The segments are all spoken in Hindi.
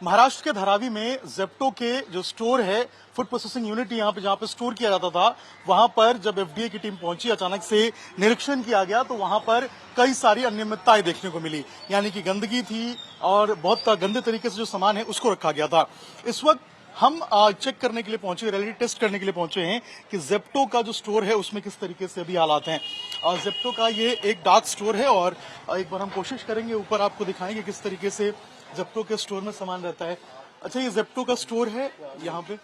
महाराष्ट्र के धारावी में जेप्टो के जो स्टोर है, फूड प्रोसेसिंग यूनिट यहाँ पे जहाँ पे स्टोर किया जाता था, वहां पर जब एफडीए की टीम पहुंची, अचानक से निरीक्षण किया गया तो वहां पर कई सारी अनियमितताएं देखने को मिली। यानी कि गंदगी थी और बहुत गंदे तरीके से जो सामान है उसको रखा गया था। इस वक्त हम चेक करने के लिए पहुंचे, रियलिटी टेस्ट करने के लिए पहुंचे हैं कि जेप्टो का जो स्टोर है उसमें किस तरीके से अभी हालात हैं। और जेप्टो का ये एक डार्क स्टोर है और एक बार हम कोशिश करेंगे, ऊपर आपको दिखाएंगे किस तरीके से जेप्टो के स्टोर में सामान रहता है। अच्छा, ये जेप्टो का स्टोर है। यहाँ पे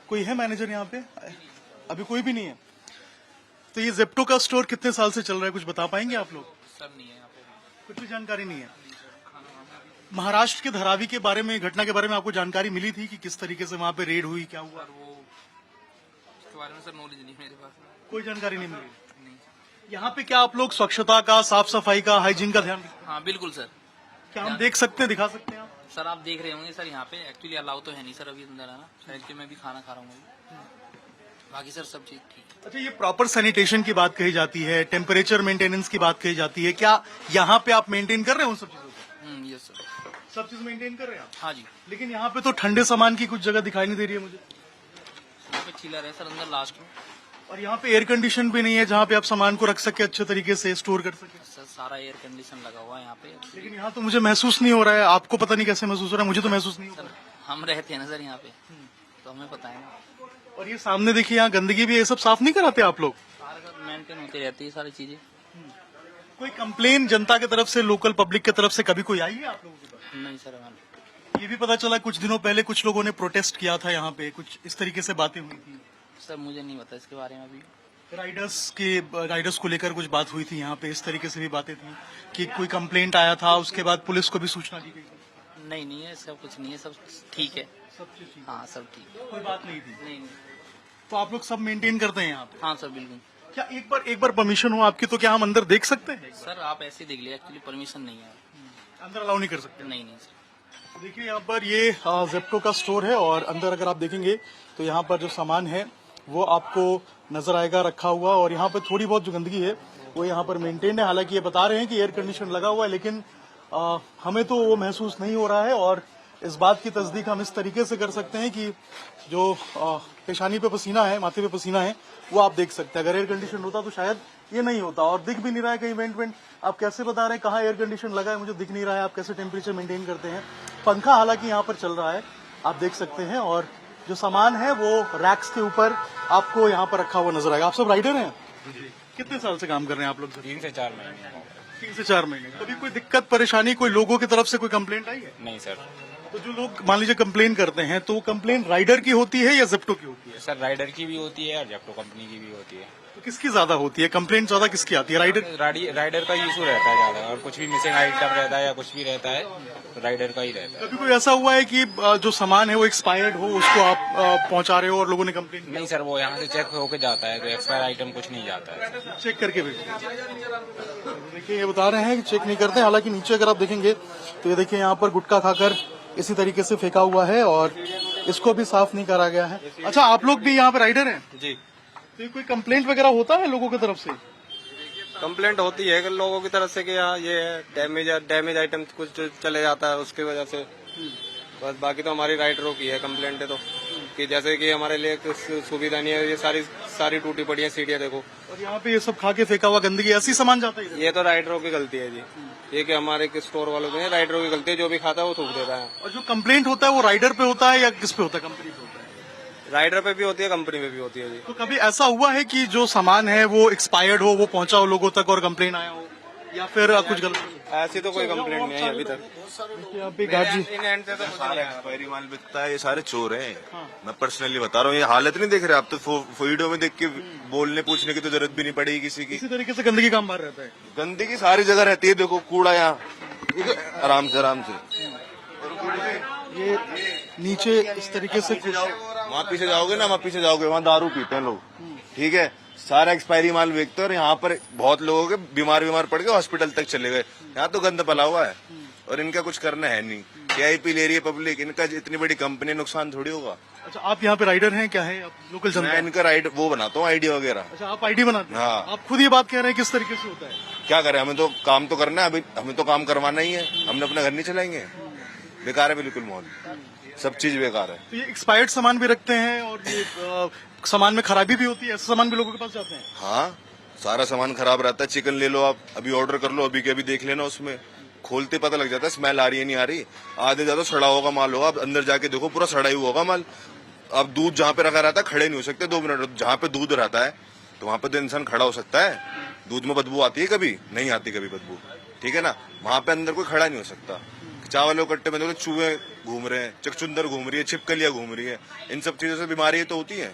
कोई है मैनेजर? यहाँ पे अभी कोई भी नहीं है। तो ये जेप्टो का स्टोर कितने साल से चल रहा है, कुछ बता पाएंगे आप लोग? सर नहीं है यहाँ पे, कुछ भी जानकारी नहीं है। महाराष्ट्र के धारावी के बारे में, घटना के बारे में आपको जानकारी मिली थी कि किस तरीके से वहाँ पे रेड हुई, क्या हुआ? वो इसके बारे में सर नॉलेज नहीं मेरे पास। कोई जानकारी नहीं मिली। नहीं। यहाँ पे क्या आप लोग स्वच्छता का, साफ सफाई का, हाइजीन का ध्यान रखते हैं? हाँ बिल्कुल सर। क्या हम देख सकते हैं, दिखा सकते हैं आप? सर आप देख रहे होंगे सर, यहाँ पे एक्चुअली अलाउ तो है नहीं सर अभी अंदर आना। शायद कि मैं भी खाना खा रहा हूँ अभी। बाकी सर सब चीज ठीक है। अच्छा, ये प्रॉपर सैनिटेशन की बात कही जाती है, टेम्परेचर मेंटेनेंस की बात कही जाती है, क्या यहाँ पे आप मेंटेन कर रहे हैं उन सब चीजों को? यस सर, सब चीज मेंटेन कर रहे हैं आप? हाँ जी। लेकिन यहाँ पे तो ठंडे सामान की कुछ जगह दिखाई नहीं दे रही है मुझे। यहाँ पे चिलर है सर अंदर लास्ट में। और यहाँ पे एयर कंडीशन भी नहीं है जहाँ पे आप सामान को रख सके, अच्छे तरीके से स्टोर कर सके। सर सारा एयर कंडीशन लगा हुआ है यहाँ पे। लेकिन यहाँ तो मुझे महसूस नहीं हो रहा है। आपको पता नहीं कैसे महसूस हो रहा है, मुझे तो महसूस नहीं हो रहा सर हम रहते हैं ना सर यहाँ पे, तो हमें पता है ना। है। और ये सामने देखिए, यहाँ गंदगी भी है, ये सब साफ नहीं कराते आप लोग? सारा मेंटेन होती रहती है सारी चीजें। कोई कंप्लेन जनता की तरफ से, लोकल पब्लिक की तरफ से कभी कोई आई है आप लोगों के पास? नहीं सर हमारे। ये भी पता चला कुछ दिनों पहले कुछ लोगों ने प्रोटेस्ट किया था यहाँ पे, कुछ इस तरीके से बातें हुई थी। सर मुझे नहीं पता इसके बारे में अभी। राइडर्स को लेकर कुछ बात हुई थी यहाँ पे, इस तरीके से भी बातें थी कि कोई कंप्लेंट आया था, उसके बाद पुलिस को भी सूचना दी गई थी। नहीं है, सब कुछ नहीं है, सब ठीक है। सब चीज ठीक? हाँ सब ठीक है, कोई बात नहीं थी? नहीं। तो आप लोग सब मेंटेन करते हैं यहाँ पे? हाँ सर बिल्कुल। क्या एक बार परमिशन हो आपकी तो क्या हम अंदर देख सकते हैं? सर आप ऐसे देख लिया, एक्चुअली परमिशन नहीं है। अंदर अलाउ नहीं कर सकते? नहीं सर। देखिए, यहाँ पर ये जेप्टो का स्टोर है और अंदर अगर आप देखेंगे तो यहाँ पर जो सामान है वो आपको नजर आएगा रखा हुआ। और यहाँ पर थोड़ी बहुत जो गंदगी है वो यहाँ पर मेंटेन है। हालांकि ये बता रहे हैं कि एयर कंडीशन लगा हुआ है, लेकिन हमें तो वो महसूस नहीं हो रहा है। और इस बात की तस्दीक हम इस तरीके से कर सकते हैं कि जो पेशानी पे पसीना है, माथे पे पसीना है, वो आप देख सकते हैं। अगर एयर कंडीशन होता तो शायद ये नहीं होता। और दिख भी नहीं रहा है कहीं वेंट। आप कैसे बता रहे हैं कहाँ एयर कंडीशन लगा है? मुझे दिख नहीं रहा है। आप कैसे टेम्परेचर मेंटेन करते हैं? पंखा हालांकि यहाँ पर चल रहा है, आप देख सकते हैं। और जो सामान है वो रैक्स के ऊपर आपको यहाँ पर रखा हुआ नजर आएगा। आप सब राइडर हैं? कितने साल से काम कर रहे हैं आप लोग? 3 से 4 महीने। 3 से 4 महीने। कभी कोई दिक्कत परेशानी, कोई लोगों की तरफ से कोई कंप्लेंट आई है? नहीं सर। तो जो लोग मान लीजिए कंप्लेन करते हैं तो वो कंप्लेन राइडर की होती है या जेप्टो की होती है? सर राइडर की भी होती है और जेप्टो कंपनी की भी होती है। तो किसकी ज्यादा होती है? कंप्लेन ज्यादा किसकी आती है? राइडर का इशू रहता है ज्यादा, और कुछ भी मिसिंग आइटम रहता है या कुछ भी रहता है तो राइडर का ही रहता है। कभी कोई ऐसा हुआ है कि जो सामान है वो एक्सपायर्ड हो, उसको आप पहुंचा रहे हो और लोगों ने कंप्लेन? नहीं सर, वो यहाँ से चेक होके जाता है तो एक्सपायर आइटम कुछ नहीं जाता है। चेक करके भेजते हैं। देखिए, ये बता रहे हैं कि चेक नहीं करते। हालांकि नीचे अगर आप देखेंगे तो ये देखिए, यहाँ पर गुटखा खाकर इसी तरीके से फेंका हुआ है और इसको भी साफ नहीं करा गया है। अच्छा, आप लोग भी यहाँ पे राइडर हैं? जी। तो कोई कंप्लेंट वगैरह होता है लोगों की तरफ से? कंप्लेंट होती है कि लोगों की तरफ से कि यहाँ ये डैमेज आइटम कुछ चले जाता है, उसकी वजह से। बस बाकी तो हमारी राइडरों की है कंप्लेंट तो, कि जैसे कि हमारे लिए कुछ सुविधा नहीं है, ये सारी टूटी पड़ी है सीढ़ियाँ देखो। और यहाँ पे ये सब खा के फेंका हुआ गंदगी, ऐसी सामान जाता है? ये तो राइडरों की गलती है जी, ये कि हमारे स्टोर वालों की राइडरों की गलती है। जो भी खाता है वो थूक देता है। और जो कंप्लेंट होता है वो राइडर पे होता है या किस पे होता है? कंपनी पे होता है? राइडर पे भी होती है, कंपनी पे भी होती है जी। तो कभी ऐसा हुआ है कि जो सामान है वो एक्सपायर्ड हो, वो पहुंचा हो लोगों तक और कंप्लेन आया हो, या फिर कुछ गलत? ऐसी तो कोई कंप्लेंट नहीं है अभी तक। यहाँ पे गाजी इन एंड से तो कुछ नहीं है। एक्सपायरी माल बिकता है, ये सारे चोर हैं। मैं पर्सनली बता रहा हूँ, ये हालत नहीं देख रहे आप तो? वीडियो में देख के बोलने पूछने की तो जरूरत भी नहीं पड़ेगी किसी की। इसी तरीके से गंदगी काम बाहर रहता है। गंदगी सारी जगह रहती है, देखो कूड़ा यहाँ आराम से। ये नीचे इस तरीके से वहाँ पीछे जाओगे ना, वहाँ पीछे जाओगे, वहाँ दारू पीते हैं लोग, ठीक है? सारा एक्सपायरी माल बेचते हैं और यहाँ पर बहुत लोगों के बीमार पड़ गए, हॉस्पिटल तक चले गए। यहाँ तो गंद पला हुआ है और इनका कुछ करना है नहीं। KIP ले रही है पब्लिक, इनका इतनी बड़ी कंपनी, नुकसान थोड़ी होगा। अच्छा, आप यहाँ पे राइडर हैं? क्या है आप लोकल जनता? मैं इनका राइड वो बनाता हूँ, आईडी वगैरह। अच्छा, आप आईडी बनाते हैं? हाँ। आप खुद ये बात कह रहे हैं किस तरीके से होता है? क्या करें, हमें तो काम तो करना है, अभी हमें तो काम करवाना ही है, हमने अपना घर नहीं चलाएंगे। बेकार है बिल्कुल माहौल, सब चीज बेकार है। तो ये एक्सपायर्ड सामान भी रखते हैं और ये सामान में खराबी भी होती है, ऐसे सामान भी लोगों के पास जाते हैं। हाँ, सारा सामान खराब रहता है। चिकन ले लो आप, अभी ऑर्डर कर लो, अभी के अभी देख लेना, उसमें खोलते पता लग जाता है स्मेल आ रही है नहीं आ रही। आधे ज्यादा सड़ा होगा माल होगा, आप अंदर जाके देखो पूरा सड़ा ही होगा माल। अब दूध जहाँ पे रखा रहता है खड़े नहीं हो सकते 2 मिनट, जहाँ पे दूध रहता है तो वहां पे तो इंसान खड़ा हो सकता है। दूध में बदबू आती है कभी? नहीं आती कभी बदबू, ठीक है ना। वहां पे अंदर कोई खड़ा नहीं हो सकता। चावलों कट्टे में देखो चूहे घूम रहे हैं, चकचुंदर घूम रही है, छिपकलियां घूम रही है, इन सब चीजों से बीमारी तो होती है।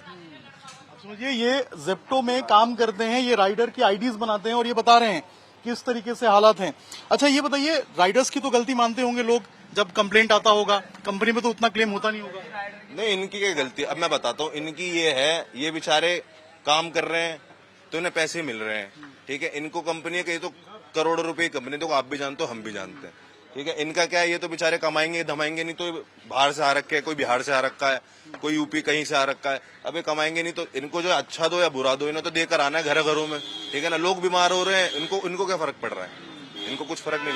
समझिए ये जेप्टो में काम करते हैं, ये राइडर की आईडीज बनाते हैं और ये बता रहे हैं किस तरीके से हालात हैं। अच्छा ये बताइए, राइडर्स की तो गलती मानते होंगे लोग, जब कंप्लेंट आता होगा कंपनी में तो उतना क्लेम होता नहीं होगा। नहीं, इनकी क्या गलती? अब मैं बताता हूँ, इनकी ये है, ये बेचारे काम कर रहे हैं तो इन्हें पैसे मिल रहे हैं, ठीक है। इनको कंपनी कही तो करोड़ों रुपए की कंपनी, तो आप भी जानते हो हम भी जानते हैं, ठीक है। इनका क्या है, ये तो बेचारे कमाएंगे धमाएंगे नहीं, तो बाहर से आ रखे है, कोई बिहार से आ रखा है, कोई यूपी कहीं से आ रखा है। अब ये कमाएंगे नहीं तो इनको जो अच्छा दो या बुरा दो, इन्हें तो देकर आना है घरों में, ठीक है ना। लोग बीमार हो रहे हैं, इनको क्या फर्क पड़ रहा है? इनको कुछ फर्क नहीं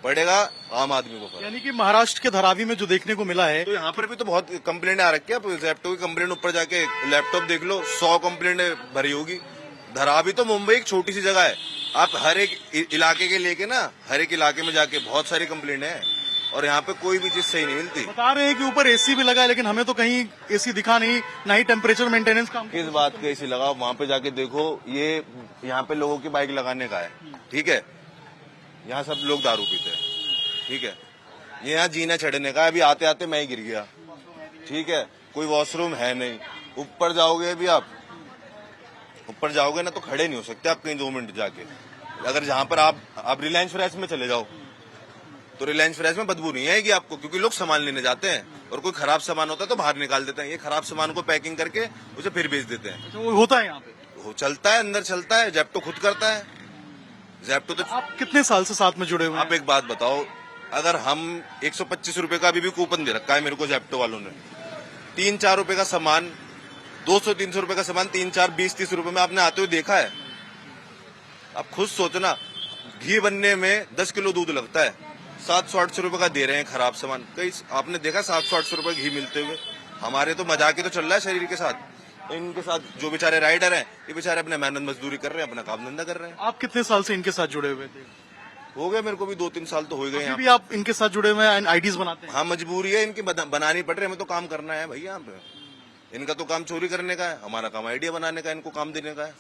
पड़ेगा आम आदमी को फर्क। यानी कि महाराष्ट्र के धारावी में जो देखने को मिला है, तो यहाँ पर भी तो बहुत कंप्लेंट आ रखी है। आप लैपटॉप की कंप्लेंट ऊपर जाके लैपटॉप देख लो, 100 कंप्लेंट भरी होगी। धारावी तो मुंबई एक छोटी सी जगह है, आप हर एक इलाके के लेके ना, हर एक इलाके में जाके बहुत सारी कंप्लेंट है और यहाँ पे कोई भी चीज सही नहीं मिलती। बता रहे हैं कि ऊपर एसी भी लगा है, लेकिन हमें तो कहीं एसी दिखा नहीं, ना ही टेम्परेचर मेंटेनेंस काम। किस बात का एसी लगा? वहाँ पे जाके देखो, ये यहाँ पे लोगों की बाइक लगाने का है, ठीक है। यहाँ सब लोग दारू पीते हैं, ठीक है। ये यहाँ जीना चढ़ने का है, अभी आते आते मैं ही गिर गया, ठीक है। कोई वॉशरूम है नहीं। ऊपर जाओगे अभी आप, ऊपर जाओगे ना तो खड़े नहीं हो सकते आप कहीं 2 मिनट जाके। अगर जहाँ पर आप रिलायंस फ्रेश में चले जाओ तो रिलायंस फ्रेश में बदबू नहीं आएगी आपको, क्योंकि लोग सामान लेने जाते हैं और कोई खराब सामान होता है तो बाहर निकाल देते हैं। ये खराब सामान को पैकिंग करके उसे फिर बेच देते हैं। तो वो होता है यहाँ पे, वो चलता है, अंदर चलता है। जेप्टो खुद करता है। जेप्टो तो आप कितने साल से साथ में जुड़े हुए हैं? आप एक बात बताओ, अगर हम 125 रुपए का अभी भी कूपन दे रखा है मेरे को जेप्टो वालों ने, 3-4 रुपए का सामान, 200-300 रुपए का सामान 3-4, 20-30 रुपए में आपने आते हुए देखा है? आप खुद सोचना, घी बनने में 10 किलो दूध लगता है, 700-800 रुपए का दे रहे हैं खराब सामान। कई आपने देखा 700-800 रुपए घी मिलते हुए? हमारे तो मजाक ही तो चल रहा है शरीर के साथ। इनके साथ जो बेचारे राइडर हैं, ये बेचारे अपने मेहनत मजदूरी कर रहे हैं, अपना काम धंधा कर रहे हैं। आप कितने साल से इनके साथ जुड़े हुए थे? हो गए मेरे को भी 2-3 साल तो हो गए। अभी भी आप इनके साथ जुड़े हुए हैं, आईडीज बनाते हैं? हाँ, मजबूरी है इनकी, बनानी पड़ रही है। हमें तो काम करना है भैया यहाँ पे। इनका तो काम चोरी करने का है, हमारा काम आइडिया बनाने का है, इनको काम देने का है।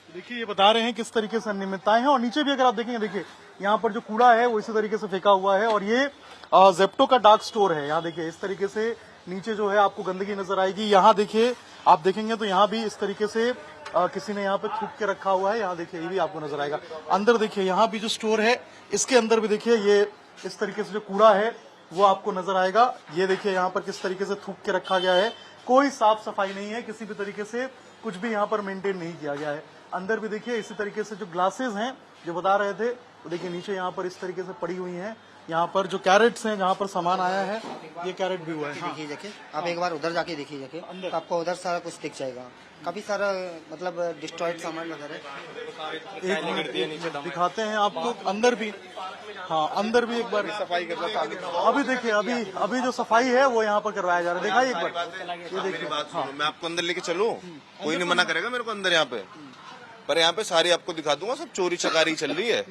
देखिए ये बता रहे हैं किस तरीके से अनियमितताएं हैं। और नीचे भी अगर आप देखेंगे, देखिए यहाँ पर जो कूड़ा है वो इसी तरीके से फेंका हुआ है। और ये जेप्टो का डार्क स्टोर है। यहाँ देखिए इस तरीके से नीचे जो है आपको गंदगी नजर आएगी। यहाँ देखिए आप देखेंगे तो यहाँ भी इस तरीके से किसी ने यहाँ पे थूक के रखा हुआ है। यहाँ देखिए ये भी आपको नजर आएगा। अंदर देखिए यहाँ भी जो स्टोर है इसके अंदर भी देखिए ये इस तरीके से जो कूड़ा है वो आपको नजर आएगा। ये देखिए यहाँ पर किस तरीके से थूक के रखा गया है। कोई साफ सफाई नहीं है, किसी भी तरीके से कुछ भी यहाँ पर मेंटेन नहीं किया गया है। अंदर भी देखिए इसी तरीके से जो ग्लासेस हैं जो बता रहे थे, तो देखिए नीचे यहाँ पर इस तरीके से पड़ी हुई हैं। यहाँ पर जो कैरेट्स हैं जहाँ पर सामान आया है, ये कैरेट भी हुआ है। हाँ। देखिए जाके आप एक बार उधर जाके देखिए जाके, अंदर। तो आपको उधर सारा कुछ दिख जाएगा। काफी सारा मतलब डिस्ट्रॉयड सामान नजर है। एक मिनट दिखाते हैं आपको अंदर भी। हाँ, अंदर भी एक बार सफाई करना। अभी देखिए अभी जो सफाई है वो यहाँ पर करवाया जा रहा है। दिखाइए एक बार, ये मेरी देखिए। बात सुनो, मैं आपको अंदर लेके चलूं? कोई नहीं मना करेगा मेरे को अंदर यहाँ पे, पर यहाँ पे सारी आपको दिखा दूंगा, सब चोरी चकारी चल रही है,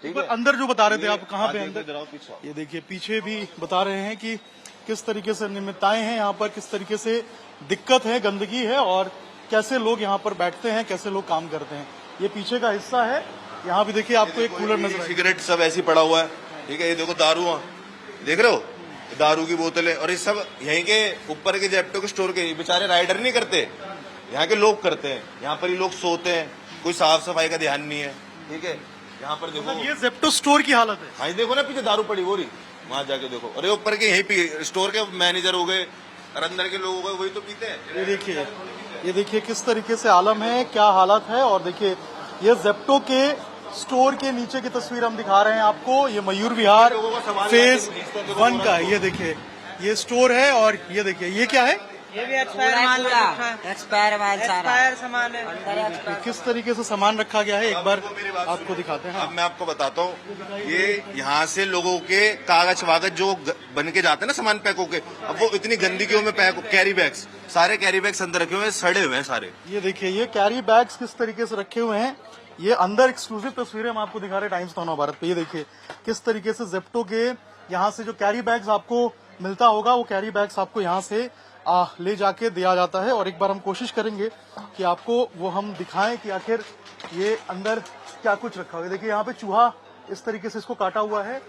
ठीक है। अंदर जो बता रहे थे आप, कहाँ पे आगे अंदर? इधर आओ, पीछे आओ। ये देखिए पीछे भी बता रहे हैं कि किस तरीके से अनियमितताएं हैं यहाँ पर, किस तरीके से दिक्कत है, गंदगी है और कैसे लोग यहाँ पर बैठते हैं, कैसे लोग काम करते हैं। ये पीछे का हिस्सा है। यहाँ भी देखिए आपको एक कूलर नजर आएगा। सिगरेट सब ऐसे ही पड़ा हुआ है, ठीक है। ये देखो दारू, देख रहे हो, दारू की बोतलें, और ये सब यहीं के ऊपर के जेप्टो के स्टोर के बेचारे राइडर नहीं करते, यहाँ के लोग करते हैं। यहाँ पर ही लोग सोते हैं, कोई साफ सफाई का ध्यान नहीं है, ठीक है। यहाँ पर देखो, ये जेप्टो स्टोर की हालत है। हाँ देखो ना, पीछे दारू पड़ी हो रही, वहां जाके देखो। और ये ऊपर के यही स्टोर के मैनेजर हो गए और अंदर के लोग हो गए, वही तो पीते हैं। ये देखिए किस तरीके से आलम है, क्या हालत है। और देखिए ये जेप्टो के स्टोर के नीचे की तस्वीर हम दिखा रहे हैं आपको। ये मयूर विहार फेज 1 का है। ये देखिए ये स्टोर है और ये देखिए ये क्या है, ये भी एक्सपायर माल है, एक्सपायर माल सारा एक्सपायर सामान है। अंदर एक्सपायर किस तरीके से सामान रखा गया है एक बार आपको दिखाते हैं। अब मैं आपको बताता हूँ, ये यहाँ से लोगों के कागज वागज जो बन के जाते हैं ना सामान पैक होके, अब वो इतनी गंदगियों में पैक, कैरी बैग्स, सारे कैरी बैग्स अंदर रखे हुए हैं, सड़े हुए हैं सारे। ये देखिए ये कैरी बैग्स किस तरीके से रखे हुए हैं। ये अंदर एक्सक्लूसिव तस्वीरें हम आपको दिखा रहे हैं टाइम्स नौ भारत पे। ये देखिए किस तरीके से जेप्टो के यहाँ से जो कैरी बैग्स आपको मिलता होगा, वो कैरी बैग्स आपको यहाँ से ले जाके दिया जाता है। और एक बार हम कोशिश करेंगे कि आपको वो हम दिखाएं कि आखिर ये अंदर क्या कुछ रखा हुआ है। देखिए यहाँ पे चूहा इस तरीके से इसको काटा हुआ है,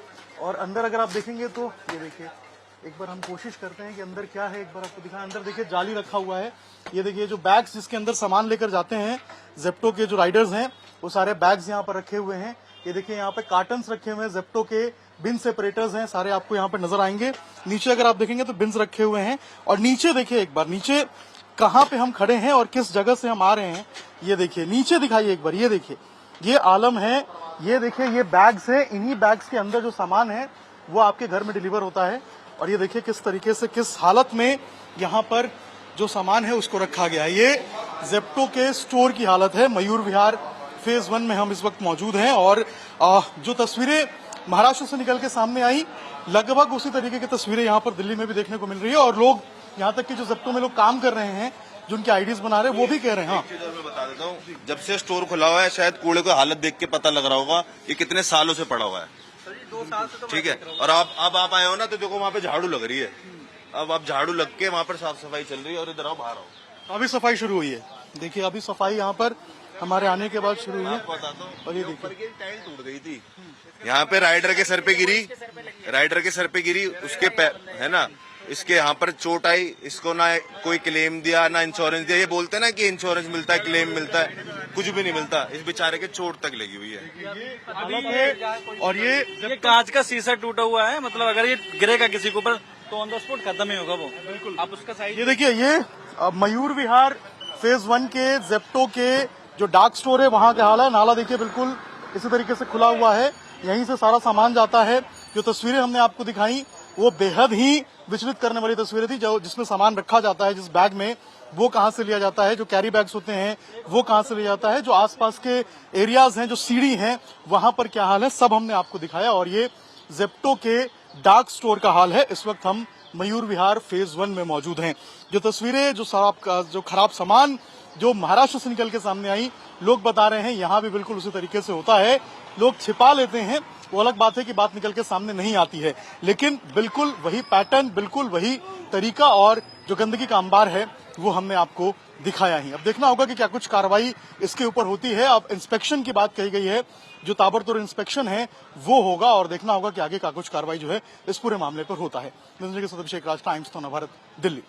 और अंदर अगर आप देखेंगे तो ये देखिए, एक बार हम कोशिश करते हैं कि अंदर क्या है, एक बार आपको दिखाएं। अंदर देखिए जाली रखा हुआ है। ये देखिए जो बैग्स जिसके अंदर सामान लेकर जाते हैं जेप्टो के जो राइडर्स हैं, वो सारे बैग्स यहाँ पर रखे हुए हैं। ये देखिए यहाँ पे कार्टन्स रखे हुए हैं, जेप्टो के बिन सेपरेटर्स हैं, सारे आपको यहाँ पे नजर आएंगे। नीचे अगर आप देखेंगे तो बिन्स रखे हुए हैं, और नीचे देखिए एक बार नीचे कहाँ पे हम खड़े हैं और किस जगह से हम आ रहे हैं। ये देखिए नीचे दिखाइए एक बार, ये देखिए ये आलम है। ये देखिए ये बैग्स है, इन्हीं बैग्स के अंदर जो सामान है वो आपके घर में डिलीवर होता है। और ये देखिए किस तरीके से, किस हालत में यहाँ पर जो सामान है उसको रखा गया है। ये जेप्टो के स्टोर की हालत है। मयूर विहार फेज 1 में हम इस वक्त मौजूद हैं, और जो तस्वीरें महाराष्ट्र से निकल के सामने आई, लगभग उसी तरीके की तस्वीरें यहाँ पर दिल्ली में भी देखने को मिल रही है। और लोग यहाँ तक कि जो जेप्टो में लोग काम कर रहे हैं, जो उनके आईडीज बना रहे हैं, वो भी कह रहे हैं। हाँ, एक चीज और मैं बता देता हूँ, जब से स्टोर खुला हुआ है, शायद कूड़े को हालत देख के पता लग रहा होगा ये कितने सालों से पड़ा हुआ है। 2 साल से ठीक है, और अब आप आए हो ना, तो देखो वहाँ पे झाड़ू लग रही है। अब आप झाड़ू लग के वहाँ पर साफ सफाई चल रही है, और इधर आओ, बाहर आओ। अभी सफाई शुरू हुई है। देखिए अभी सफाई यहाँ पर हमारे आने के बाद शुरू हुई है। आपको बताता हूँ, और ये ये देखिए ऊपर की टाइल टूट गई थी, यहाँ पे राइडर के सर पे गिरी, राइडर के सर पे गिरी, उसके है ना, इसके यहाँ पर चोट आई, इसको ना कोई क्लेम दिया ना इंश्योरेंस दिया। ये बोलते हैं ना कि इंश्योरेंस मिलता है, क्लेम मिलता है, कुछ भी नहीं मिलता। इस बेचारे के चोट तक लगी हुई है। और ये कांच का शीशा टूटा हुआ है, मतलब अगर ये गिरेगा किसी के ऊपर तो ऑन द स्पॉट खत्म ही होगा वो। बिल्कुल, आप उसका साइज ये देखिए ये मयूर विहार फेज 1 के जेप्टो के जो डार्क स्टोर है वहां का हाल है। नाला देखिए बिल्कुल इसी तरीके से खुला हुआ है, यहीं से सारा सामान जाता है। जो तस्वीरें हमने आपको दिखाई वो बेहद ही विचलित करने वाली तस्वीरें थी। जो जिसमें सामान रखा जाता है, जिस बैग में, वो कहां से लिया जाता है, जो कैरी बैग्स होते हैं वो कहां से लिया जाता है, जो आसपास के एरियाज हैं, जो सीढ़ी हैं, वहां पर क्या हाल है, सब हमने आपको दिखाया। और ये जेप्टो के डार्क स्टोर का हाल है। इस वक्त हम मयूर विहार फेज 1 में मौजूद हैं। जो तस्वीरें, जो खराब सामान जो महाराष्ट्र से निकल के सामने आई, लोग बता रहे हैं यहाँ भी बिल्कुल उसी तरीके से होता है। लोग छिपा लेते हैं, वो अलग बात है कि बात निकल के सामने नहीं आती है, लेकिन बिल्कुल वही पैटर्न, बिल्कुल वही तरीका, और जो गंदगी का अंबार है वो हमने आपको दिखाया ही। अब देखना होगा कि क्या कुछ कार्रवाई इसके ऊपर होती है। अब इंस्पेक्शन की बात कही गई है, जो ताबड़तोड़ इंस्पेक्शन है वो होगा, और देखना होगा कि आगे का कुछ कार्रवाई जो है इस पूरे मामले पर होता है। अभिषेक राज, टाइम्स नव भारत, दिल्ली।